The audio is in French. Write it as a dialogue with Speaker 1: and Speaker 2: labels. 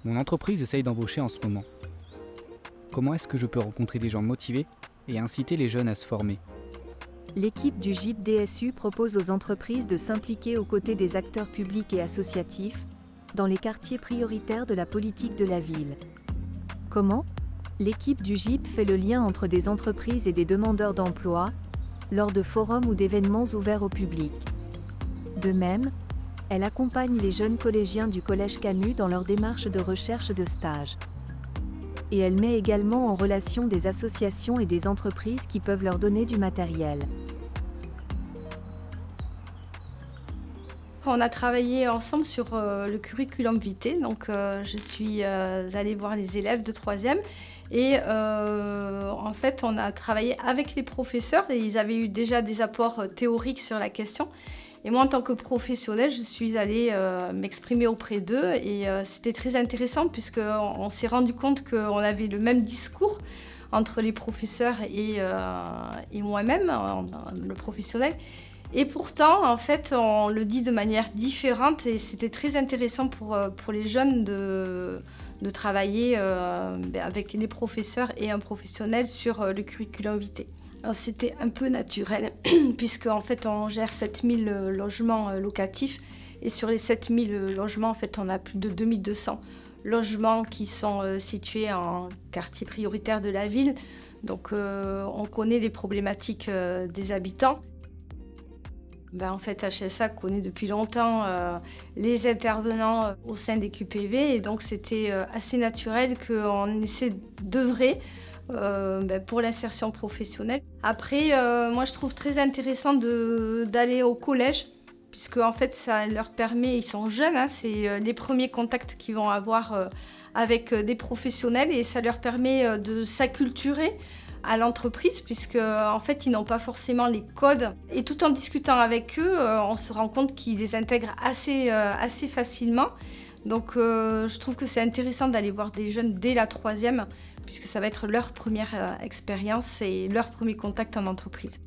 Speaker 1: Mon entreprise essaye d'embaucher en ce moment. Comment est-ce que je peux rencontrer des gens motivés et inciter les jeunes à se former?
Speaker 2: L'équipe du GIP DSU propose aux entreprises de s'impliquer aux côtés des acteurs publics et associatifs dans les quartiers prioritaires de la politique de la ville. Comment? L'équipe du GIP fait le lien entre des entreprises et des demandeurs d'emploi lors de forums ou d'événements ouverts au public. De même, elle accompagne les jeunes collégiens du Collège Camus dans leur démarche de recherche de stage. Et elle met également en relation des associations et des entreprises qui peuvent leur donner du matériel.
Speaker 3: On a travaillé ensemble sur le curriculum vitae, donc je suis allée voir les élèves de 3e et en fait on a travaillé avec les professeurs et ils avaient eu déjà des apports théoriques sur la question. Et moi en tant que professionnelle, je suis allée m'exprimer auprès d'eux et c'était très intéressant puisqu'on s'est rendu compte qu'on avait le même discours entre les professeurs et moi-même, le professionnel. Et pourtant, en fait, on le dit de manière différente et c'était très intéressant pour les jeunes de travailler avec les professeurs et un professionnel sur le curriculum vitae. Alors, c'était un peu naturel puisqu'en fait, on gère 7000 logements locatifs et sur les 7000 logements, en fait, on a plus de 2200 logements qui sont situés en quartier prioritaire de la ville. Donc, on connaît les problématiques des habitants. En fait, HSA connaît depuis longtemps les intervenants au sein des QPV et donc c'était assez naturel qu'on essaie d'œuvrer pour l'insertion professionnelle. Après, moi je trouve très intéressant d'aller au collège puisque en fait ça leur permet, ils sont jeunes, c'est les premiers contacts qu'ils vont avoir avec des professionnels et ça leur permet de s'acculturer à l'entreprise puisque en fait ils n'ont pas forcément les codes et tout en discutant avec eux on se rend compte qu'ils les intègrent assez facilement donc je trouve que c'est intéressant d'aller voir des jeunes dès la 3e puisque ça va être leur première expérience et leur premier contact en entreprise.